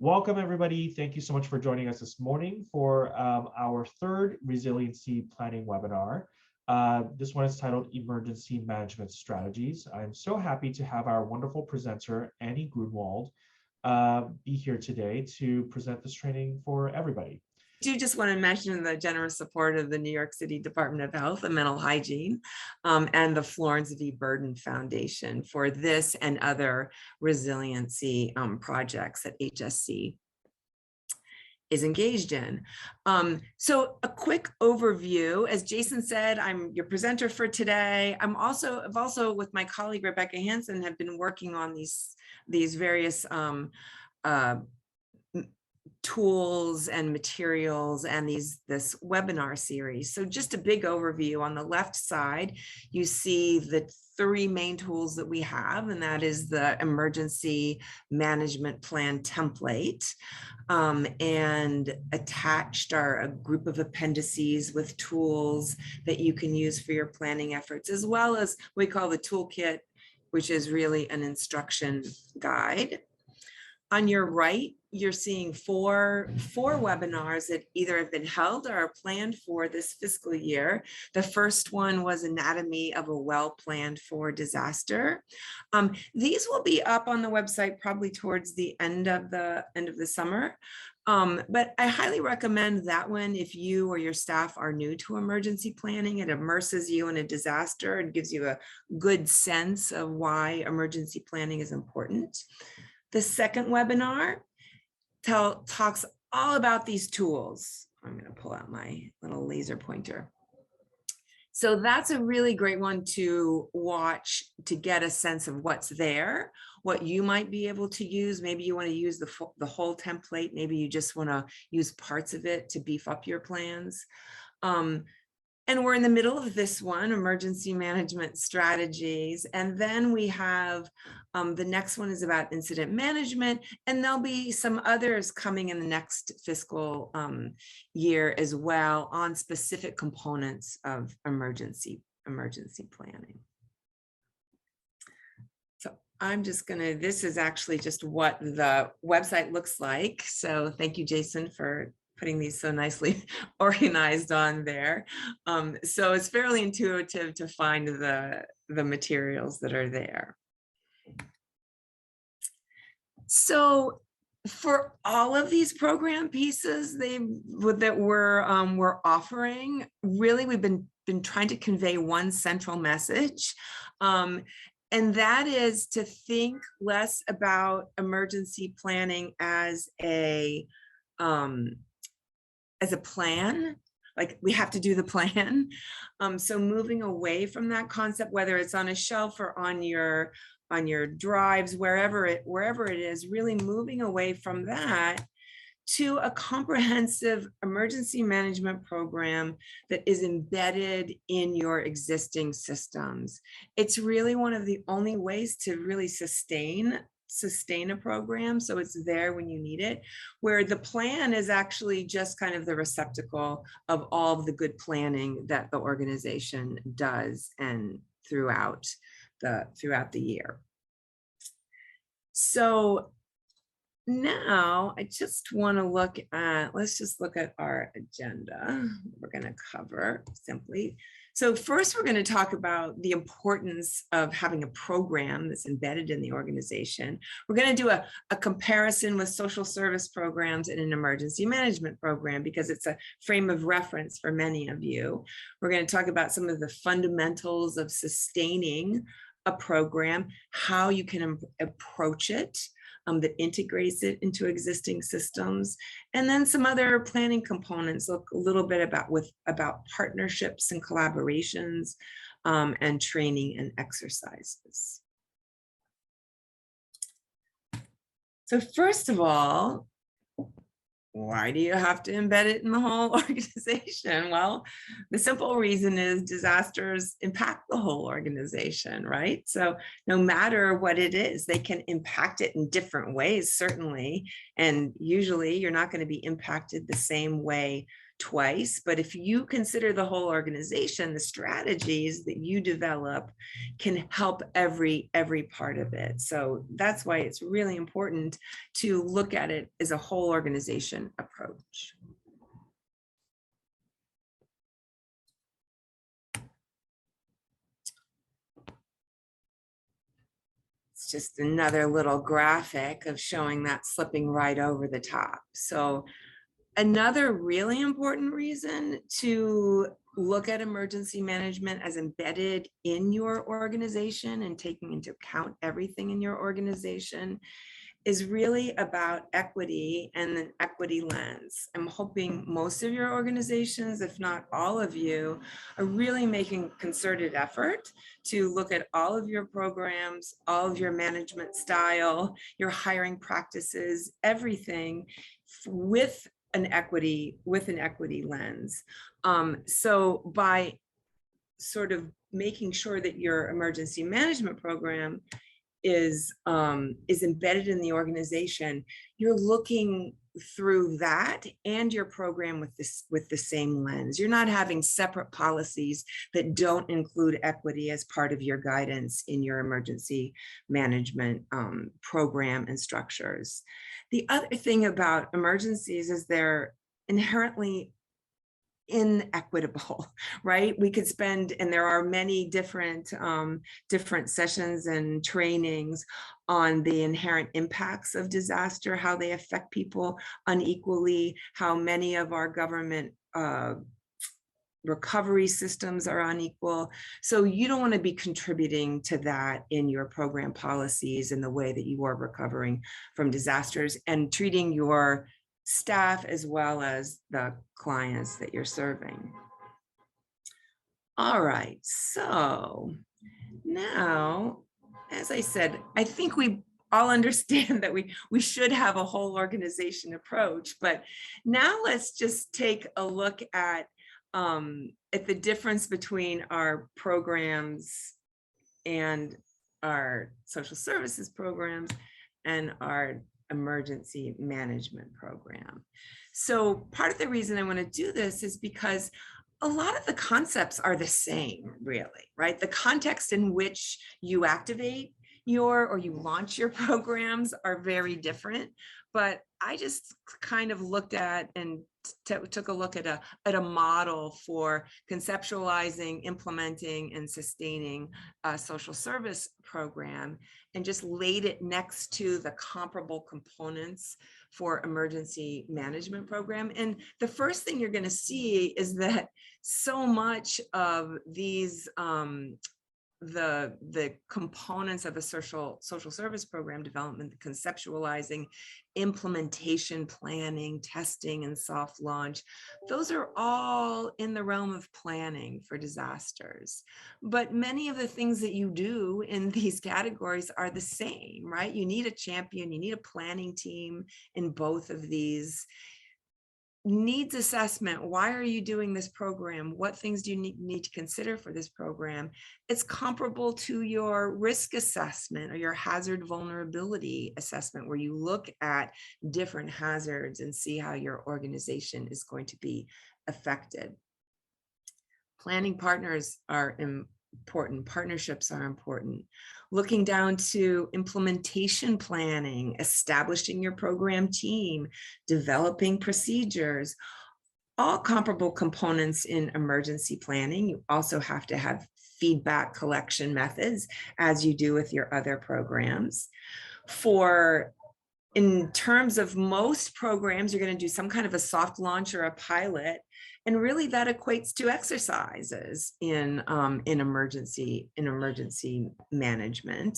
Welcome, everybody. Thank you so much for joining us this morning for our third resiliency planning webinar. This one is titled Emergency Management Strategies. I'm so happy to have our wonderful presenter, Annie Grunwald, be here today to present this training for everybody. I do just want to mention the generous support of the New York City Department of Health and Mental Hygiene and the Florence V. Burden Foundation for this and other resiliency projects that HSC is engaged in. So a quick overview, as Jason said, I'm your presenter for today. I've also with my colleague Rebecca Hansen have been working on these various tools and materials and this webinar series. So just a big overview. On the left side, you see the three main tools that we have, and that is the emergency management plan template, and attached are a group of appendices with tools that you can use for your planning efforts, as well as what we call the toolkit, which is really an instruction guide. On your right, you're seeing four webinars that either have been held or are planned for this fiscal year. The first one was Anatomy of a Well-Planned for Disaster. These will be up on the website probably towards the end of the summer. But I highly recommend that one if you or your staff are new to emergency planning. It immerses you in a disaster and gives you a good sense of why emergency planning is important. The second webinar talks all about these tools. I'm going to pull out my little laser pointer. So that's a really great one to watch to get a sense of what's there, what you might be able to use. Maybe you want to use the whole template. Maybe you just want to use parts of it to beef up your plans. And we're in the middle of this one, emergency management strategies. And then we have the next one is about incident management. And there'll be some others coming in the next fiscal year as well on specific components of emergency planning. So I'm just this is actually just what the website looks like. So thank you, Jason, for putting these so nicely organized on there. So it's fairly intuitive to find the materials that are there. So for all of these program pieces that we're offering, really we've been trying to convey one central message. And that is to think less about emergency planning as a plan, like we have to do the plan. So moving away from that concept, whether it's on a shelf or on your drives, wherever it is, really moving away from that to a comprehensive emergency management program that is embedded in your existing systems. It's really one of the only ways to really sustain a program, so it's there when you need it, where the plan is actually just kind of the receptacle of all of the good planning that the organization does and throughout the year. So now I just want to let's just look at our agenda. We're going to cover simply. So first, we're going to talk about the importance of having a program that's embedded in the organization. We're going to do a comparison with social service programs and an emergency management program because it's a frame of reference for many of you. We're going to talk about some of the fundamentals of sustaining a program, how you can approach it, that integrates it into existing systems, and then some other planning components. Look a little bit about partnerships and collaborations, and training and exercises. So first of all, why do you have to embed it in the whole organization? Well, the simple reason is disasters impact the whole organization, right? So no matter what it is, they can impact it in different ways, certainly. And usually you're not going to be impacted the same way twice, but if you consider the whole organization, the strategies that you develop can help every part of it. So that's why it's really important to look at it as a whole organization approach. It's just another little graphic of showing that slipping right over the top. So another really important reason to look at emergency management as embedded in your organization and taking into account everything in your organization is really about equity and an equity lens. I'm hoping most of your organizations, if not all of you, are really making concerted effort to look at all of your programs, all of your management style, your hiring practices, everything with an equity lens. So by sort of making sure that your emergency management program is embedded in the organization, you're looking through that and your program with the same lens. You're not having separate policies that don't include equity as part of your guidance in your emergency management program and structures. The other thing about emergencies is they're inherently inequitable, right? We could spend, and there are many different sessions and trainings on the inherent impacts of disaster, how they affect people unequally, how many of our government recovery systems are unequal. So you don't want to be contributing to that in your program policies and the way that you are recovering from disasters and treating your staff as well as the clients that you're serving. All right, so now, as I said, I think we all understand that we should have a whole organization approach, but now let's just take a look at the difference between our programs and our social services programs and our emergency management program. So part of the reason I want to do this is because a lot of the concepts are the same, really, right? The context in which you activate or you launch your programs are very different, but I just kind of looked at and took a look at a model for conceptualizing, implementing, and sustaining a social service program, and just laid it next to the comparable components for emergency management program. And the first thing you're going to see is that so much of these the components of a social service program development, the conceptualizing, implementation, planning, testing, and soft launch, those are all in the realm of planning for disasters. But many of the things that you do in these categories are the same, right? You need a champion, you need a planning team in both of these. Needs assessment. Why are you doing this program? What things do you need to consider for this program? It's comparable to your risk assessment or your hazard vulnerability assessment, where you look at different hazards and see how your organization is going to be affected. Planning partners are important. Partnerships are important. Looking down to implementation planning, establishing your program team, developing procedures, all comparable components in emergency planning. You also have to have feedback collection methods as you do with your other programs. In terms of most programs, you're going to do some kind of a soft launch or a pilot. And really that equates to exercises in emergency management.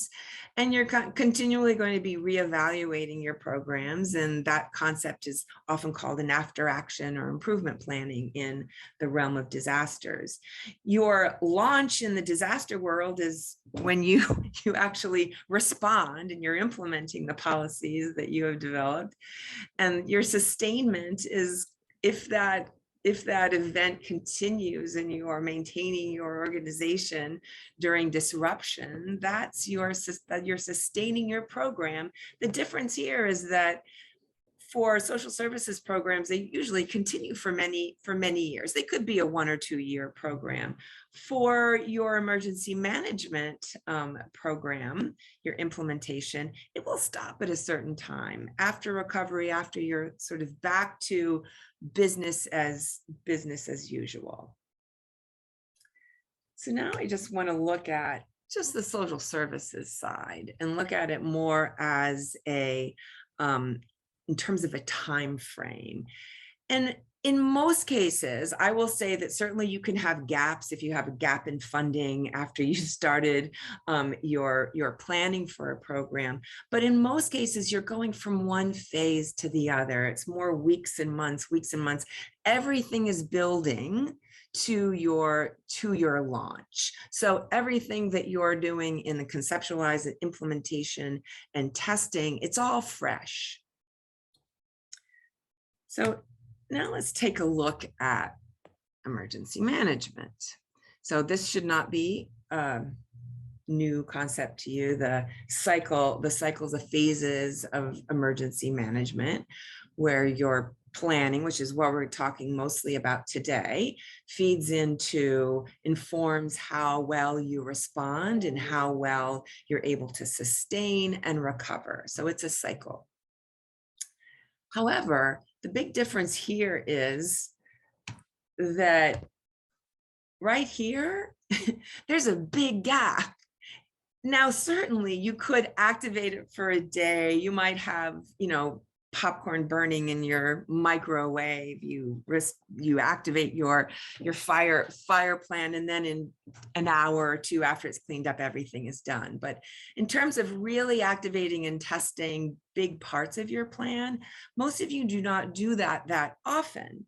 And you're continually going to be reevaluating your programs. And that concept is often called an after action or improvement planning in the realm of disasters. Your launch in the disaster world is when you actually respond and you're implementing the policies that you have developed. And your sustainment is if that event continues and you are maintaining your organization during disruption, you're sustaining your program. The difference here is that for social services programs, they usually continue for many years. They could be a 1 or 2 year program. For your emergency management program, your implementation, it will stop at a certain time after recovery, after you're sort of back to business as usual. So now I just want to look at just the social services side and look at it more as a in terms of a time frame. And in most cases, I will say that certainly you can have gaps if you have a gap in funding after you started your planning for a program. But in most cases, you're going from one phase to the other. It's more weeks and months, Everything is building to your launch. So everything that you're doing in the conceptualize, implementation, and testing, it's all fresh. So now let's take a look at emergency management. So this should not be a new concept to you. The cycles, the phases of emergency management, where your planning, which is what we're talking mostly about today, feeds into, informs how well you respond and how well you're able to sustain and recover. So it's a cycle. However, the big difference here is that right here, there's a big gap. Now, certainly you could activate it for a day. You might have, popcorn burning in your microwave. You activate your fire plan, and then in an hour or two after it's cleaned up, everything is done. But in terms of really activating and testing big parts of your plan, most of you do not do that often.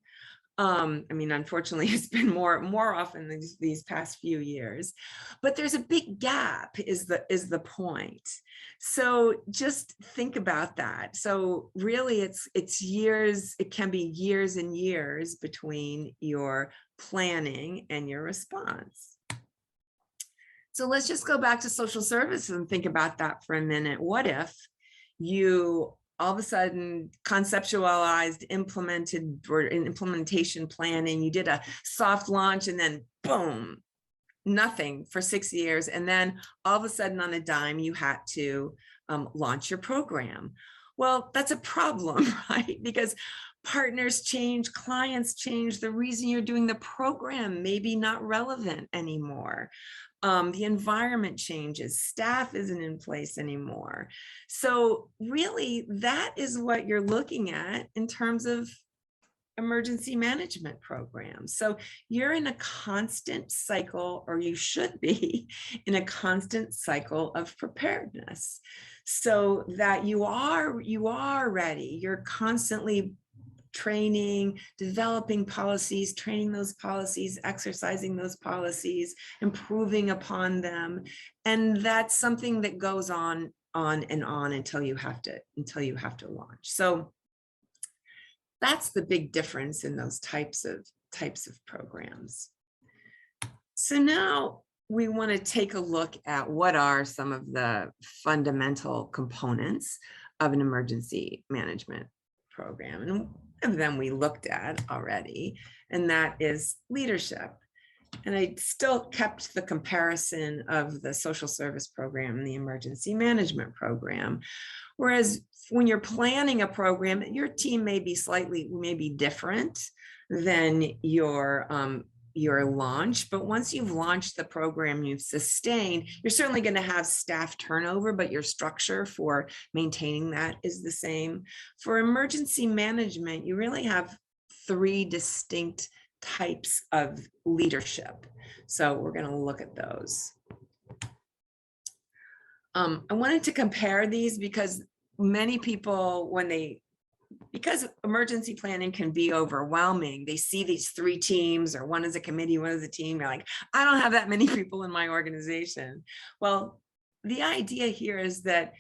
Unfortunately, it's been more often these past few years, but there's a big gap is the point. So just think about that. So really it's years, it can be years and years between your planning and your response. So let's just go back to social services and think about that for a minute. What if you all of a sudden conceptualized, implemented, or in implementation planning, you did a soft launch, and then boom, nothing for 6 years. And then all of a sudden on a dime, you had to launch your program. Well, that's a problem, right? Because partners change, clients change, the reason you're doing the program may be not relevant anymore. The environment changes, staff isn't in place anymore. So really, that is what you're looking at in terms of emergency management programs. So you're in a constant cycle, or you should be in a constant cycle of preparedness, so that you are ready. You're constantly training, developing policies, training those policies, exercising those policies, improving upon them. And that's something that goes on and on until you have to launch. So that's the big difference in those types of programs. So now we want to take a look at what are some of the fundamental components of an emergency management program. And one of them we looked at already, and that is leadership. And I still kept the comparison of the social service program and the emergency management program. Whereas when you're planning a program, your team may be different than your launch, but once you've launched the program, you've sustained, you're certainly going to have staff turnover, but your structure for maintaining that is the same. For emergency management, you really have 3 distinct types of leadership. So we're going to look at those. I wanted to compare these because many people, because emergency planning can be overwhelming, they see these 3 teams, or one is a committee, one is a team. You're like, I don't have that many people in my organization. Well, the idea here is that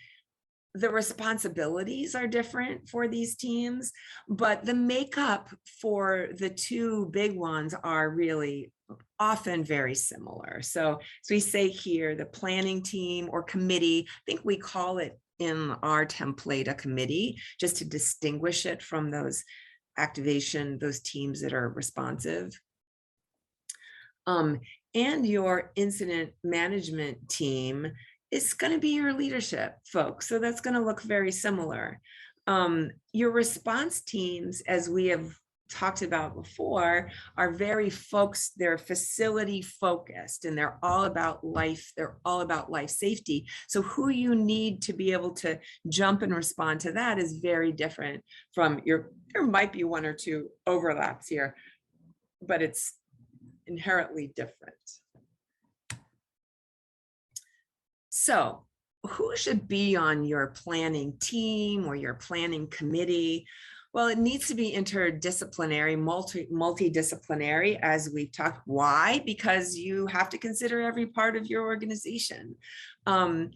the responsibilities are different for these teams, but the makeup for the 2 big ones are really often very similar. So we say here, the planning team or committee, I think we call it in our template a committee, just to distinguish it from those teams that are responsive. And your incident management team is going to be your leadership folks. So that's going to look very similar. Your response teams, as we have talked about before, are very folks, they're facility focused, and they're all about life. They're all about life safety. So who you need to be able to jump and respond to that is very different from there might be one or two overlaps here, but it's inherently different. So who should be on your planning team or your planning committee? Well, it needs to be interdisciplinary, multidisciplinary, as we've talked. Why? Because you have to consider every part of your organization. And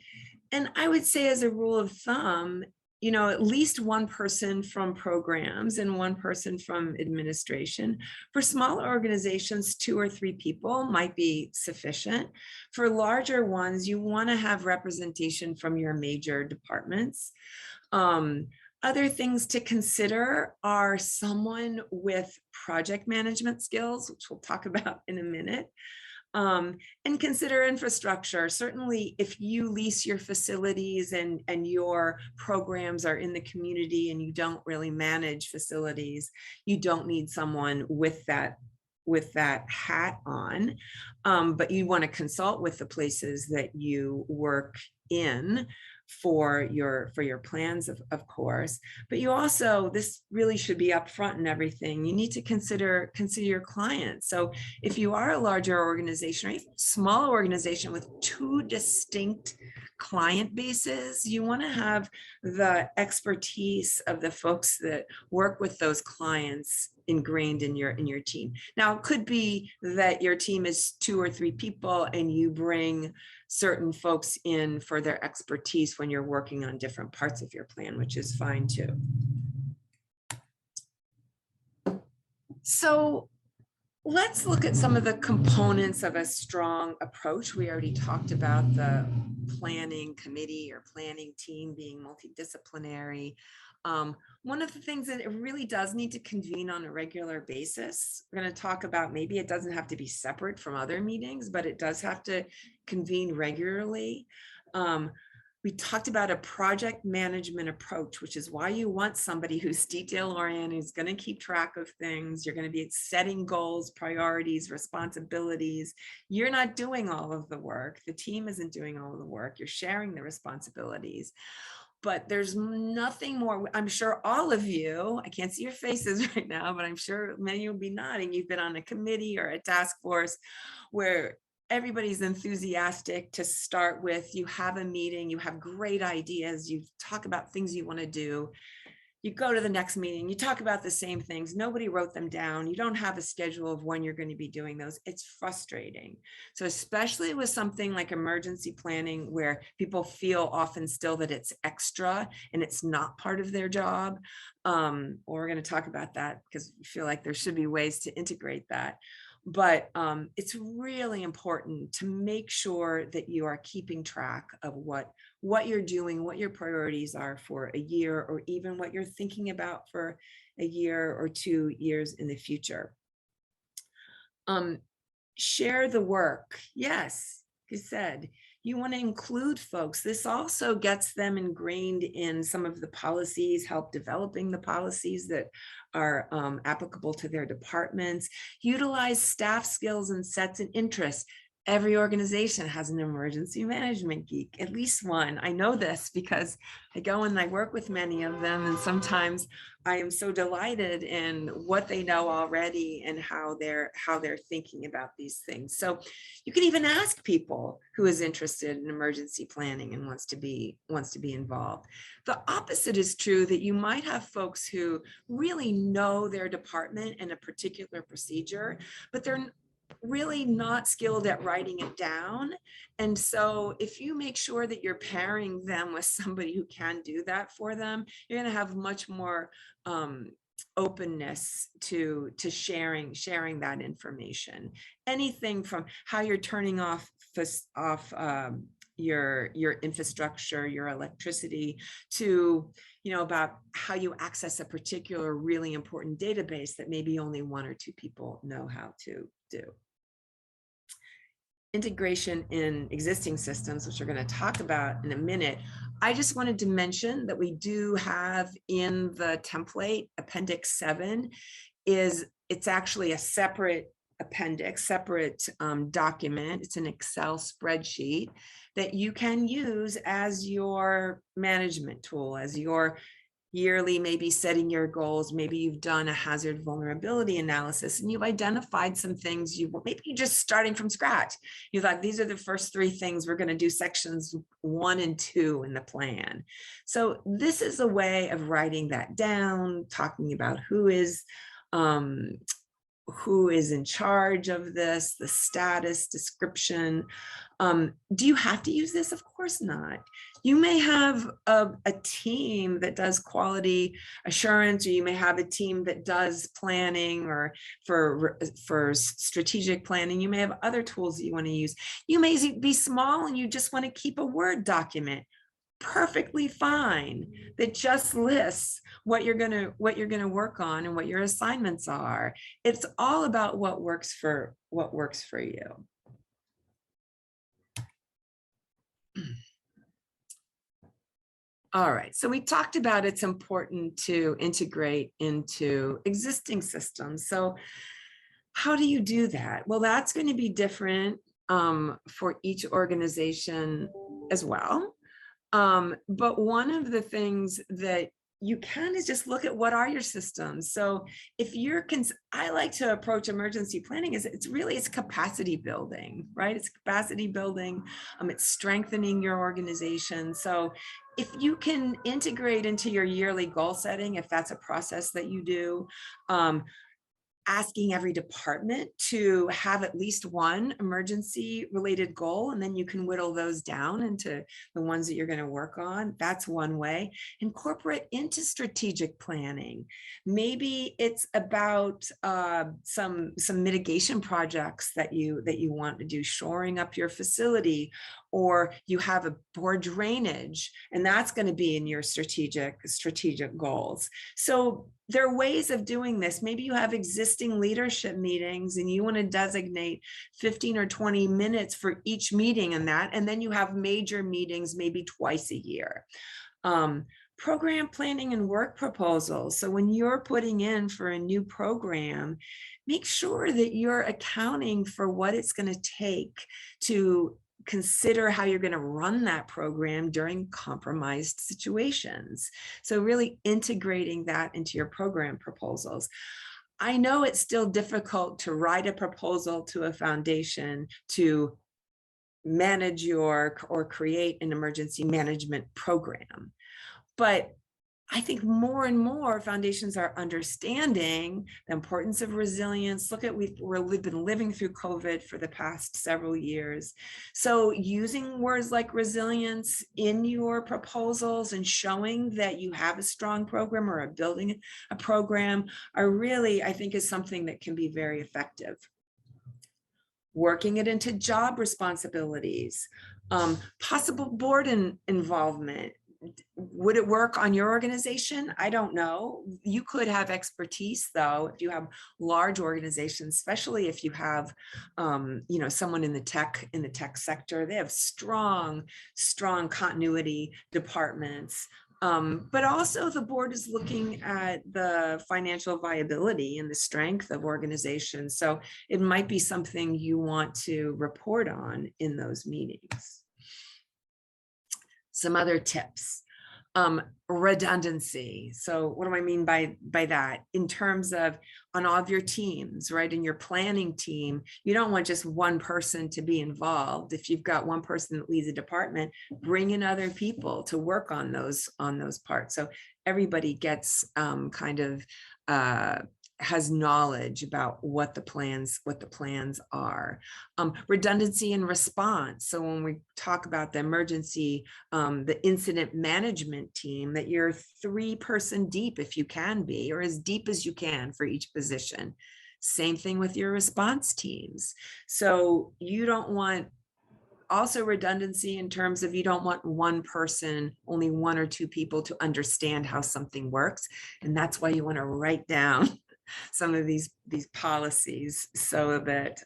I would say, as a rule of thumb, at least one person from programs and one person from administration. For smaller organizations, 2 or 3 people might be sufficient. For larger ones, you want to have representation from your major departments. Other things to consider are someone with project management skills, which we'll talk about in a minute. And consider infrastructure. Certainly, if you lease your facilities and your programs are in the community and you don't really manage facilities, you don't need someone with that hat on, but you want to consult with the places that you work in for your plans, of course. But you also, this really should be upfront in everything. You need to consider your clients. So if you are a larger organization or even a smaller organization with 2 distinct client bases, you want to have the expertise of the folks that work with those clients ingrained in your team. Now, it could be that your team is 2 or 3 people and you bring certain folks in for their expertise when you're working on different parts of your plan, which is fine too. So let's look at some of the components of a strong approach. We already talked about the planning committee or planning team being multidisciplinary. One of the things that it really does need to convene on a regular basis. We're going to talk about, maybe it doesn't have to be separate from other meetings, but it does have to convene regularly. We talked about a project management approach, which is why you want somebody who's detail oriented, who's going to keep track of things. You're going to be setting goals, priorities, responsibilities. You're not doing all of the work. The team isn't doing all of the work. You're sharing the responsibilities. But there's nothing more. I'm sure all of you, I can't see your faces right now, but I'm sure many of you will be nodding. You've been on a committee or a task force where everybody's enthusiastic to start with. You have a meeting, you have great ideas, you talk about things you want to do. You go to the next meeting, you talk about the same things. Nobody wrote them down. You don't have a schedule of when you're going to be doing those. It's frustrating. So especially with something like emergency planning, where people feel often still that it's extra and it's not part of their job. We're going to talk about that because we feel like there should be ways to integrate that. But it's really important to make sure that you are keeping track of what you're doing, what your priorities are for a year, or even what you're thinking about for a year or 2 years in the future. Share the work. Yes, you said, you want to include folks. This also gets them ingrained in some of the policies, help developing the policies that are applicable to their departments. Utilize staff skills and sets and interests. Every organization has an emergency management geek, at least one. I know this because I go and I work with many of them, and sometimes I am so delighted in what they know already and how they're thinking about these things. So you can even ask people who is interested in emergency planning and wants to be involved. The opposite is true, that you might have folks who really know their department and a particular procedure, but they're really not skilled at writing it down. And so if you make sure that you're pairing them with somebody who can do that for them, you're going to have much more openness to sharing that information. Anything from how you're turning off your infrastructure, your electricity, to, about how you access a particular really important database that maybe only one or two people know how to do. Integration in existing systems, which we're going to talk about in a minute. I just wanted to mention that we do have in the template, Appendix 7, it's actually a separate appendix, separate document. It's an Excel spreadsheet that you can use as your management tool, as your yearly, maybe setting your goals. Maybe you've done a hazard vulnerability analysis and you've identified some things, maybe you're just starting from scratch. You thought, these are the first 3 things we're going to do, sections 1 and 2 in the plan. So this is a way of writing that down, talking about who is in charge of this, the status, description. Do you have to use this? Of course not. You may have a team that does quality assurance, or you may have a team that does planning, or for strategic planning. You may have other tools that you want to use. You may be small and you just want to keep a Word document. Perfectly fine. That just lists what you're going to work on and what your assignments are. It's all about what works for you. All right, so we talked about it's important to integrate into existing systems. So how do you do that? Well, that's going to be different for each organization as well. But one of the things that you can is just look at what are your systems. So if I like to approach emergency planning as it's capacity building, right? It's capacity building. It's strengthening your organization. So if you can integrate into your yearly goal setting, if that's a process that you do, asking every department to have at least one emergency related goal, and then you can whittle those down into the ones that you're going to work on. That's one way. Incorporate into strategic planning. Maybe it's about some mitigation projects that you want to do, shoring up your facility, or you have a poor drainage, and that's going to be in your strategic goals. So there are ways of doing this. Maybe you have existing leadership meetings and you want to designate 15 or 20 minutes for each meeting in that, and then you have major meetings maybe twice a year. Program planning and work proposals. So when you're putting in for a new program, make sure that you're accounting for what it's going to take to consider how you're going to run that program during compromised situations. So really integrating that into your program proposals. I know it's still difficult to write a proposal to a foundation to manage or create an emergency management program. But I think more and more foundations are understanding the importance of resilience. Look at, we've been living through COVID for the past several years. So using words like resilience in your proposals and showing that you have a strong program or are building a program are really, I think, is something that can be very effective. Working it into job responsibilities, possible board involvement. Would it work on your organization? I don't know. You could have expertise, though, if you have large organizations, especially if you have, someone in the tech sector. They have strong continuity departments. But also the board is looking at the financial viability and the strength of organizations. So it might be something you want to report on in those meetings. Some other tips. Redundancy. So what do I mean by that? In terms of on all of your teams, right? In your planning team, you don't want just one person to be involved. If you've got one person that leads a department, bring in other people to work on those parts. So everybody gets has knowledge about what the plans are. Redundancy and response. So when we talk about the emergency, the incident management team, that you're 3-person deep if you can be, or as deep as you can for each position. Same thing with your response teams. So you don't want Also redundancy in terms of you don't want one person, only one or two people to understand how something works. And that's why you want to write down some of these policies so that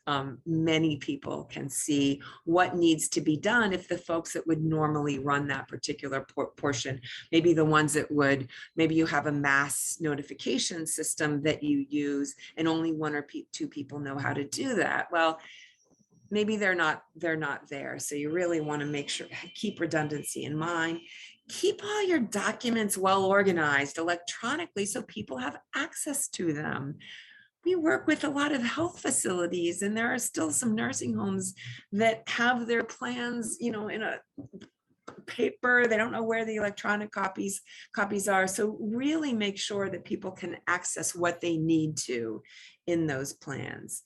many people can see what needs to be done if the folks that would normally run that particular portion, maybe the ones that would, maybe you have a mass notification system that you use and only one or two people know how to do that. Well, maybe they're not there. So you really want to make sure, keep redundancy in mind. Keep all your documents well organized electronically so people have access to them. We work with a lot of health facilities, and there are still some nursing homes that have their plans, in a paper. They don't know where the electronic copies are. So really make sure that people can access what they need to in those plans.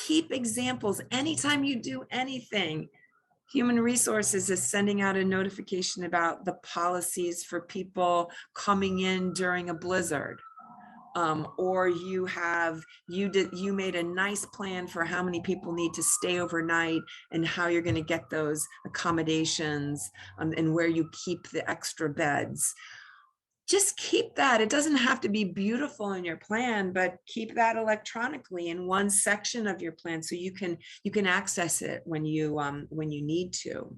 Keep examples. Anytime you do anything, Human Resources is sending out a notification about the policies for people coming in during a blizzard. Or you made a nice plan for how many people need to stay overnight and how you're going to get those accommodations, and where you keep the extra beds. Just keep that. It doesn't have to be beautiful in your plan, but keep that electronically in one section of your plan so you can access it when you need to.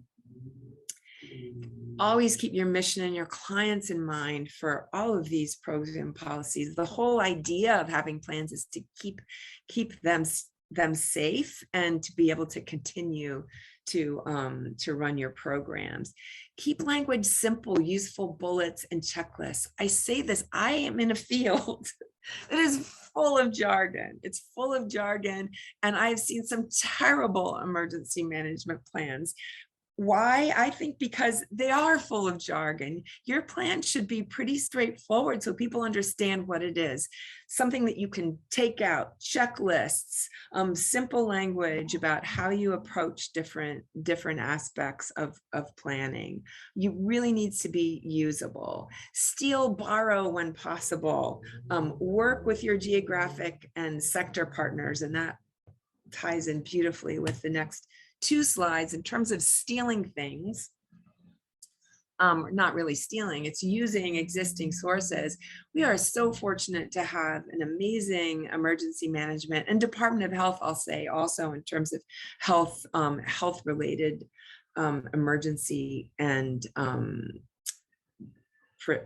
Always keep your mission and your clients in mind for all of these program policies. The whole idea of having plans is to keep them safe and to be able to continue to run your programs. Keep language simple, useful bullets and checklists. I say this, I am in a field that is full of jargon. It's full of jargon, and I've seen some terrible emergency management plans. Why? I think because they are full of jargon. Your plan should be pretty straightforward so people understand what it is. Something that you can take out, checklists, simple language about how you approach different aspects of planning. You really needs to be usable. Steal, borrow when possible. Work with your geographic and sector partners, and that ties in beautifully with the next two slides. In terms of stealing things, not really stealing, it's using existing sources. We are so fortunate to have an amazing emergency management and Department of Health, I'll say also in terms of health, health related emergency and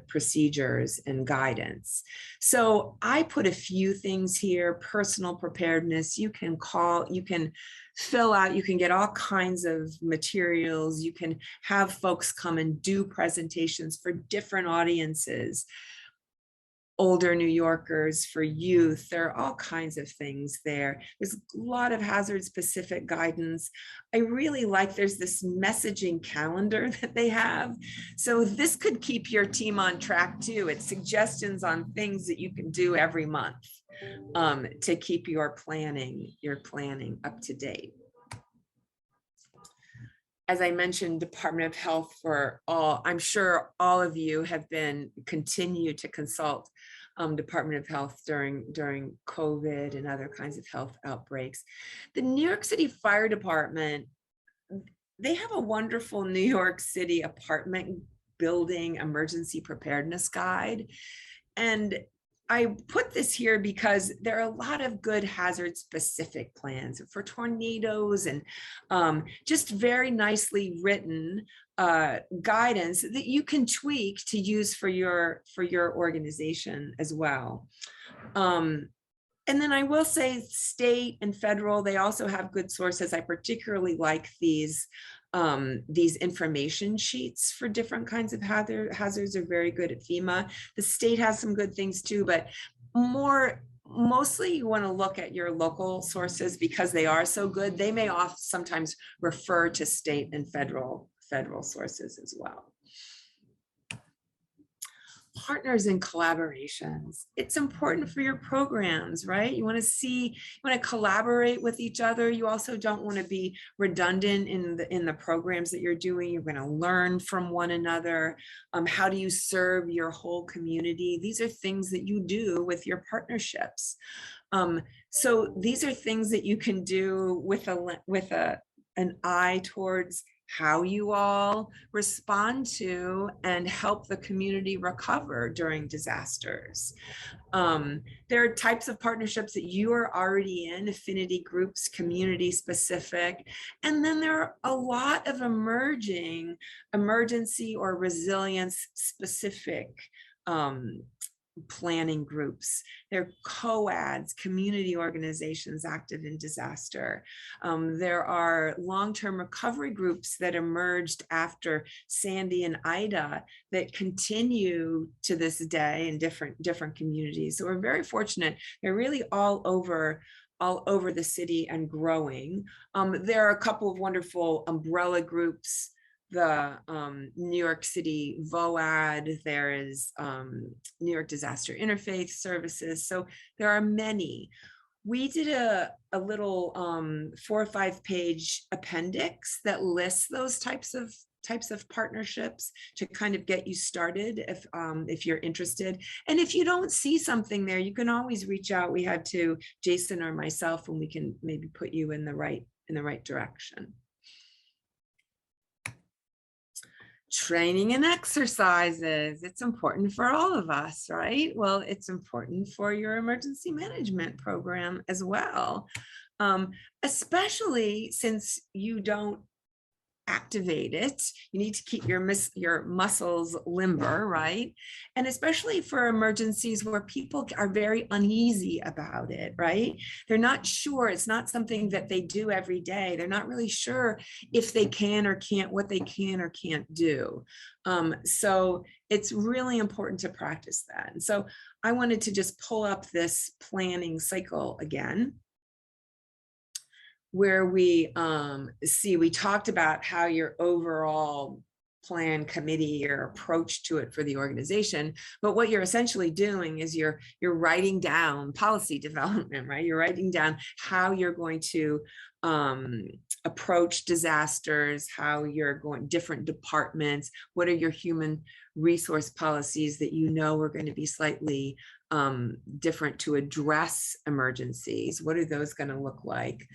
procedures and guidance. So I put a few things here. Personal preparedness, you can fill out, you can get all kinds of materials, you can have folks come and do presentations for different audiences, older New Yorkers, for youth. There are all kinds of things there. There's a lot of hazard specific guidance. I really like there's this messaging calendar that they have. So this could keep your team on track too. It's suggestions on things that you can do every month to keep your planning up to date. As I mentioned, Department of Health for all, I'm sure all of you have continue to consult Department of Health during COVID and other kinds of health outbreaks. The New York City Fire Department, they have a wonderful New York City apartment building emergency preparedness guide. And I put this here because there are a lot of good hazard specific plans for tornadoes and just very nicely written guidance that you can tweak to use for your organization as well. And then I will say state and federal, they also have good sources. I particularly like these information sheets for different kinds of hazards are very good at FEMA. The state has some good things too, but mostly you want to look at your local sources because they are so good. They may sometimes refer to state and federal sources as well. Partners and collaborations. It's important for your programs, right? You want to collaborate with each other. You also don't want to be redundant in the programs that you're doing. You're going to learn from one another. How do you serve your whole community? These are things that you do with your partnerships. So these are things that you can do with a an eye towards how you all respond to and help the community recover during disasters. There are types of partnerships that you are already in, affinity groups, community specific. And then there are a lot of emerging emergency or resilience specific planning groups. They're COADs, community organizations active in disaster. There are long-term recovery groups that emerged after Sandy and Ida that continue to this day in different communities. So we're very fortunate. They're really all over the city and growing. There are a couple of wonderful umbrella groups, the New York City VOAD, there is New York Disaster Interfaith Services. So there are many. We did a little 4 or 5 page appendix that lists those types of partnerships to kind of get you started if you're interested. And if you don't see something there, you can always reach out. We had to Jason or myself, and we can maybe put you in the right direction. Training and exercises. It's important for all of us, right? Well, it's important for your emergency management program as well, especially since you don't activate it. You need to keep your muscles limber, right? And especially for emergencies where people are very uneasy about it, right? They're not sure. It's not something that they do every day. They're not really sure if they can or can't, what they can or can't do. So it's really important to practice that. And so I wanted to just pull up this planning cycle again, where we we talked about how your overall plan, committee, or approach to it for the organization. But what you're essentially doing is you're writing down policy development, right? You're writing down how you're going to approach disasters, how you're going, different departments, what are your human resource policies that you know are going to be slightly different to address emergencies. What are those going to look like?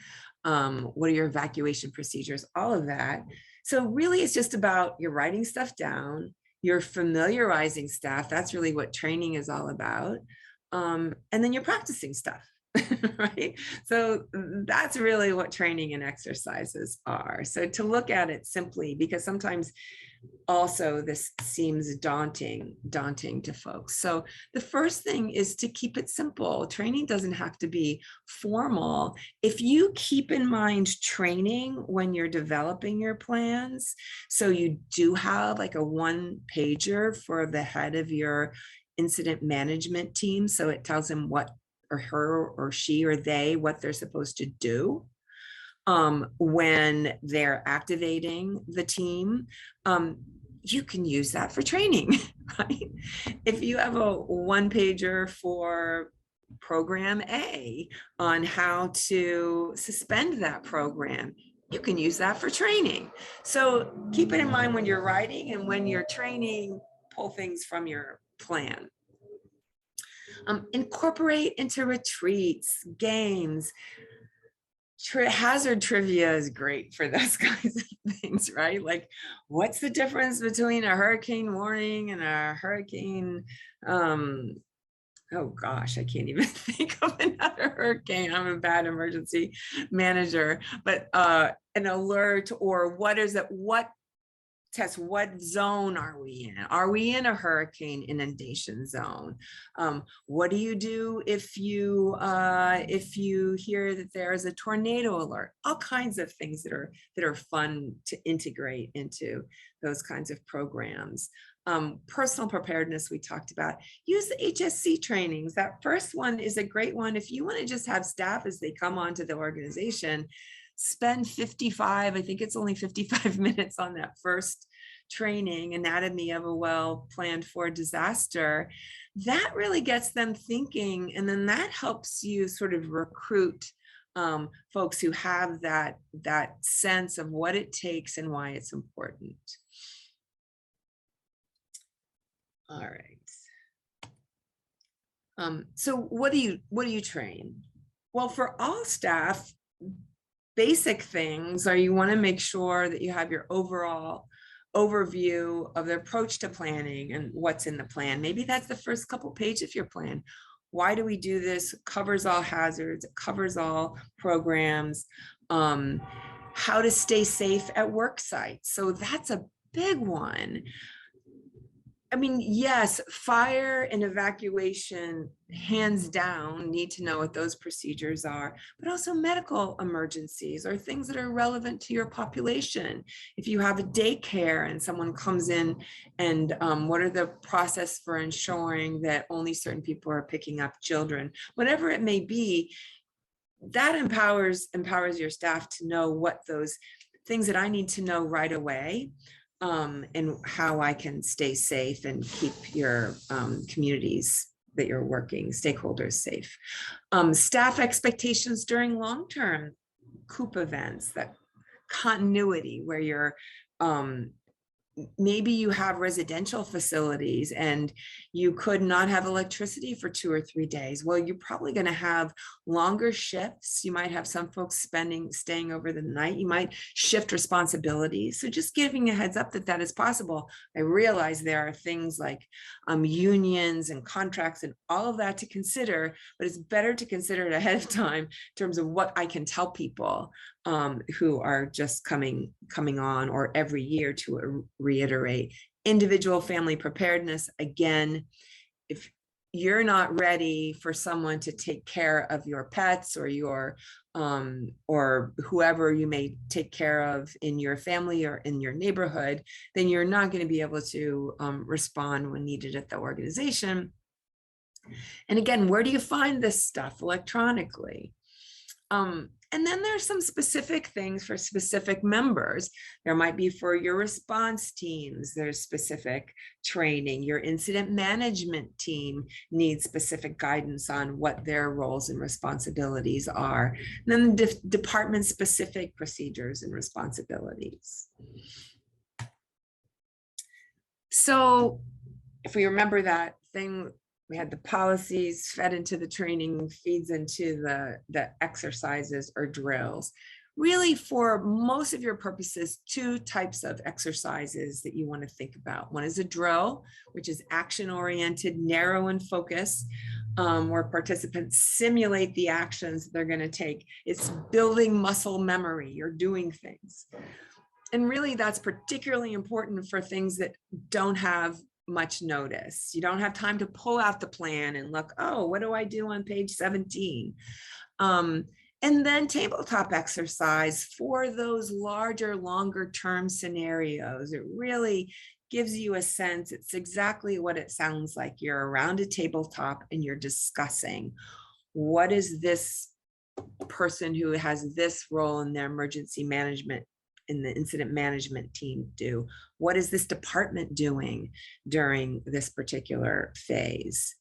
What are your evacuation procedures? All of that. So really it's just about you're writing stuff down, you're familiarizing staff. That's really what training is all about. And then you're practicing stuff, right? So that's really what training and exercises are. So to look at it simply, because sometimes also this seems daunting to folks. So the first thing is to keep it simple. Training doesn't have to be formal. If you keep in mind training when you're developing your plans, so you do have like a 1-pager for the head of your incident management team, so it tells him what, or her or she or they, what they're supposed to do when they're activating the team. You can use that for training, right? If you have a 1-pager for program A on how to suspend that program, you can use that for training. So keep it in mind when you're writing, and when you're training, pull things from your plan. Incorporate into retreats, games. Hazard trivia is great for those kinds of things, right? Like, what's the difference between a hurricane warning and a hurricane? Oh gosh, I can't even think of another hurricane. I'm a bad emergency manager, but an alert, or what is it? What test, what zone are we in? Are we in a hurricane inundation zone? What do you do if you hear that there is a tornado alert? All kinds of things that are fun to integrate into those kinds of programs. Personal preparedness, we talked about. Use the HSC trainings. That first one is a great one. If you want to just have staff as they come onto the organization, spend 55, I think it's only 55 minutes on that first training, Anatomy of a Well Planned for Disaster. That really gets them thinking, and then that helps you sort of recruit folks who have that sense of what it takes and why it's important. All right. So what do you train? Well, for all staff, basic things are you want to make sure that you have your overall overview of the approach to planning and what's in the plan. Maybe that's the first couple pages of your plan. Why do we do this? It covers all hazards, it covers all programs, how to stay safe at work sites. So that's a big one. I mean, yes, fire and evacuation, hands down, need to know what those procedures are, but also medical emergencies or things that are relevant to your population. If you have a daycare and someone comes in, and what are the process for ensuring that only certain people are picking up children, whatever it may be, that empowers your staff to know what those things that I need to know right away. And how I can stay safe and keep your communities that you're working, stakeholders safe. Staff expectations during long-term COOP events, that continuity where you're maybe you have residential facilities and you could not have electricity for 2 or 3 days. Well, you're probably going to have longer shifts. You might have some folks staying over the night. You might shift responsibilities. So just giving a heads up that that is possible. I realize there are things like unions and contracts and all of that to consider, but it's better to consider it ahead of time in terms of what I can tell people who are just coming on, or every year, to reiterate. Individual family preparedness. Again, if you're not ready for someone to take care of your pets or your or whoever you may take care of in your family or in your neighborhood, then you're not going to be able to respond when needed at the organization. And again, where do you find this stuff? Electronically. And then there's some specific things for specific members. There might be for your response teams, there's specific training. Your incident management team needs specific guidance on what their roles and responsibilities are. And then department specific procedures and responsibilities. So if we remember that thing, we had the policies fed into the training, feeds into the exercises or drills. Really, for most of your purposes, 2 types of exercises that you want to think about. One is a drill, which is action-oriented, narrow in focus, where participants simulate the actions they're going to take. It's building muscle memory. You're doing things. And really, that's particularly important for things that don't have much notice. You don't have time to pull out the plan and look, oh, what do I do on page 17? And then tabletop exercise for those larger, longer term scenarios. It really gives you a sense. It's exactly what it sounds like. You're around a tabletop and you're discussing, what is this person who has this role in their emergency management, in the incident management team, do? What is this department doing during this particular phase?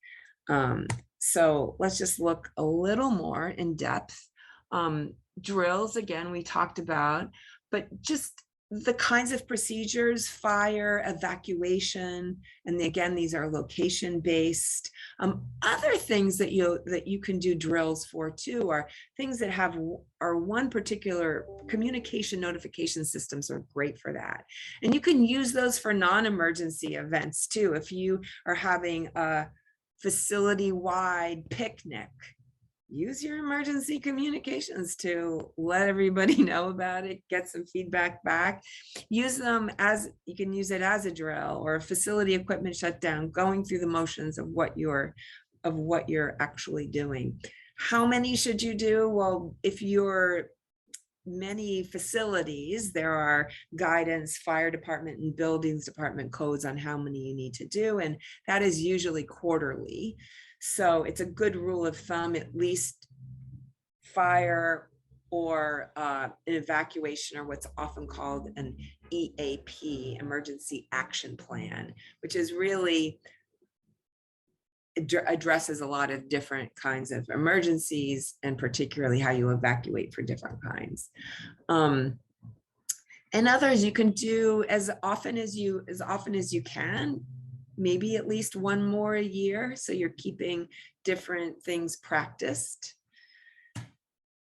So let's just look a little more in depth. Drills, again, we talked about, but just the kinds of procedures: fire, evacuation, and again, these are location based. Other things that you can do drills for too are things that are one particular communication notification systems are great for that. And you can use those for non-emergency events too. If you are having a facility-wide picnic, use your emergency communications to let everybody know about it, get some feedback back. Use them as, you can use it as a drill or a facility equipment shutdown, going through the motions of what you're actually doing. How many should you do? Well, if you're many facilities, there are guidance, fire department and buildings department codes on how many you need to do, and that is usually quarterly. So it's a good rule of thumb, at least fire or an evacuation, or what's often called an EAP, Emergency Action Plan, which is really addresses a lot of different kinds of emergencies, and particularly how you evacuate for different kinds. And others you can do as often as you can, maybe at least one more a year, so you're keeping different things practiced.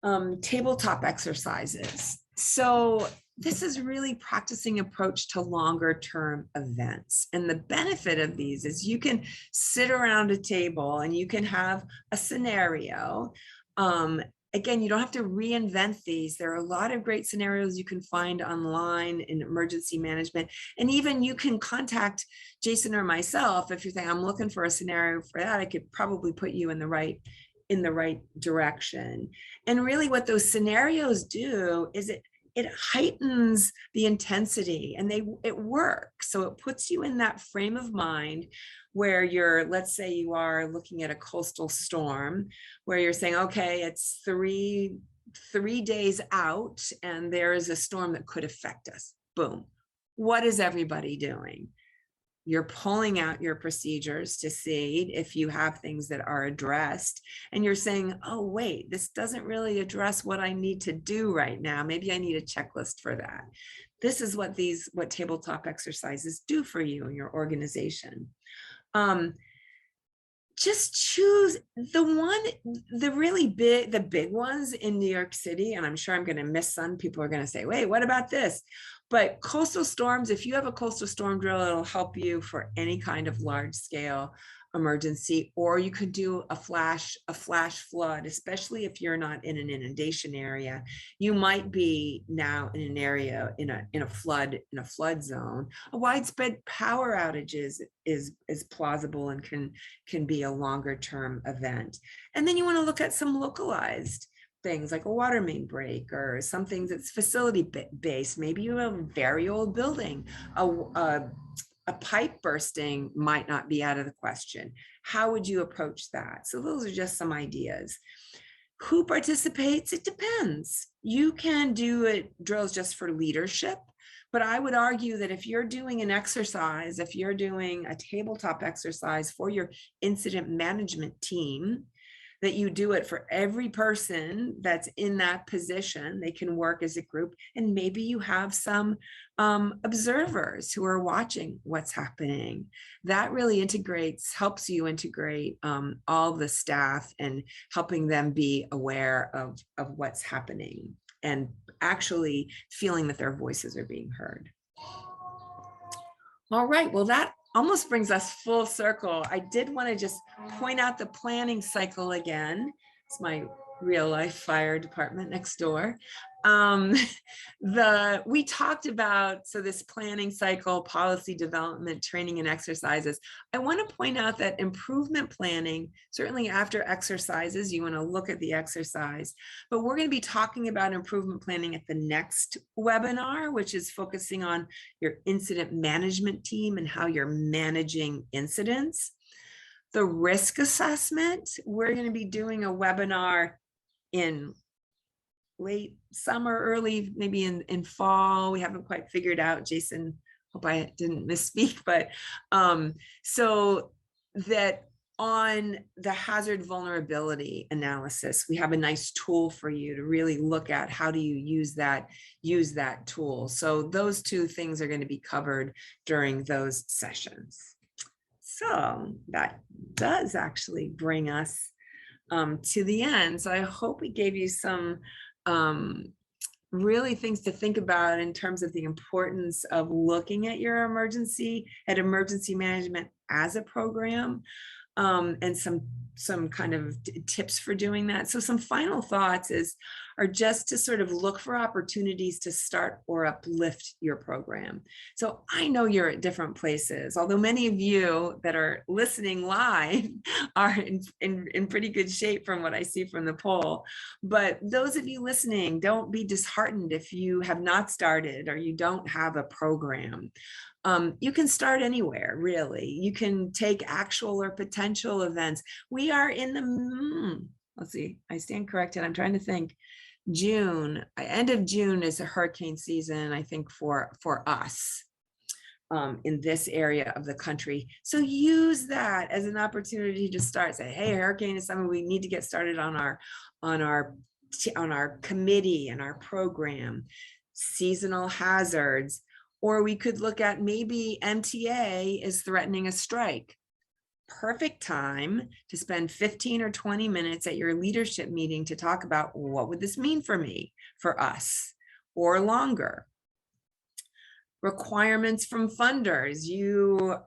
Tabletop exercises. So this is really practicing approach to longer term events. And the benefit of these is you can sit around a table and you can have a scenario. Again, you don't have to reinvent these. There are a lot of great scenarios you can find online in emergency management. And even you can contact Jason or myself if you're saying, I'm looking for a scenario for that. I could probably put you in the right direction. And really what those scenarios do is it heightens the intensity, and it works. So it puts you in that frame of mind where you're, let's say you are looking at a coastal storm where you're saying, okay, it's three days out and there is a storm that could affect us. Boom. What is everybody doing? You're pulling out your procedures to see if you have things that are addressed, and you're saying, oh, wait, this doesn't really address what I need to do right now. Maybe I need a checklist for that. This is what tabletop exercises do for you and your organization. Just choose the big ones in New York City. And I'm sure I'm going to miss some. People are going to say, wait, what about this? But coastal storms, if you have a coastal storm drill, it'll help you for any kind of large scale emergency. Or you could do a flash flood, especially if you're not in an inundation area. You might be now in an area in a flood zone. A widespread power outage is plausible and can be a longer term event. And then you want to look at some localized things like a water main break or something that's facility based. Maybe you have a very old building. A pipe bursting might not be out of the question. How would you approach that? So those are just some ideas. Who participates? It depends. You can do drills just for leadership, but I would argue that if you're doing an exercise, if you're doing a tabletop exercise for your incident management team, that you do it for every person that's in that position. They can work as a group, and maybe you have some observers who are watching what's happening. That really helps you integrate all the staff and helping them be aware of what's happening and actually feeling that their voices are being heard. All right, well, that almost brings us full circle. I did want to just point out the planning cycle again. It's my real life fire department next door. We talked about, so this planning cycle, policy development, training and exercises. I want to point out that improvement planning, certainly after exercises, you want to look at the exercise, but we're going to be talking about improvement planning at the next webinar, which is focusing on your incident management team and how you're managing incidents. The risk assessment, we're going to be doing a webinar in late summer, early, maybe in fall. We haven't quite figured out. Jason, hope I didn't misspeak, but so that on the hazard vulnerability analysis, we have a nice tool for you to really look at how do you use that tool. So those two things are going to be covered during those sessions. So that does actually bring us to the end. So I hope we gave you some really things to think about in terms of the importance of looking at your emergency management as a program, and some kind of tips for doing that. So some final thoughts are just to sort of look for opportunities to start or uplift your program. So I know you're at different places, although many of you that are listening live are in pretty good shape from what I see from the poll. But those of you listening, don't be disheartened if you have not started or you don't have a program. You can start anywhere, really. You can take actual or potential events. We are in the, let's see, I stand corrected. I'm trying to think. June, end of June is a hurricane season, I think, for us in this area of the country. So use that as an opportunity to start. Say, hey, hurricane is something we need to get started on our committee and our program. Seasonal hazards. Or we could look at maybe MTA is threatening a strike. perfect time to spend 15 or 20 minutes at your leadership meeting to talk about what would this mean for me, for us, or longer. Requirements from funders. You,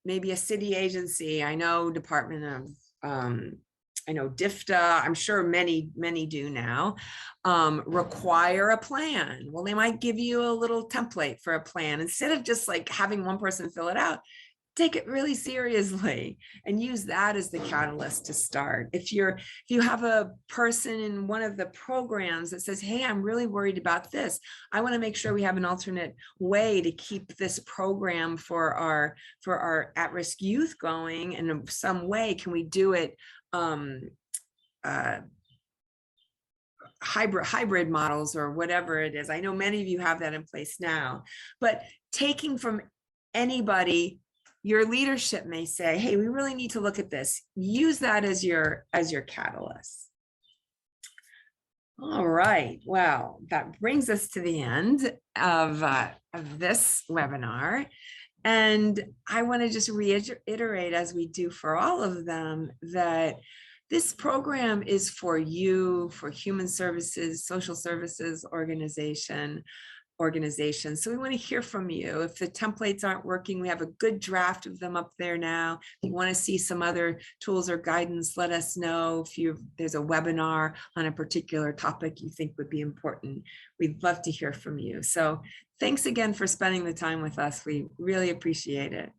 maybe a city agency, I know Department of, I know DFTA, I'm sure many do now, require a plan. Well, they might give you a little template for a plan instead of just like having one person fill it out. Take it really seriously and use that as the catalyst to start. If you have a person in one of the programs that says, hey, I'm really worried about this, I want to make sure we have an alternate way to keep this program for our at-risk youth going, and in some way, can we do it hybrid models or whatever it is. I know many of you have that in place now, but taking from anybody, your leadership may say, hey, we really need to look at this. Use that as your catalyst. All right, well, that brings us to the end of this webinar. And I want to just reiterate, as we do for all of them, that this program is for you, for human services, social services organizations. So we want to hear from you. If the templates aren't working, we have a good draft of them up there now. If you want to see some other tools or guidance, let us know. If there's a webinar on a particular topic you think would be important, we'd love to hear from you. So thanks again for spending the time with us. We really appreciate it.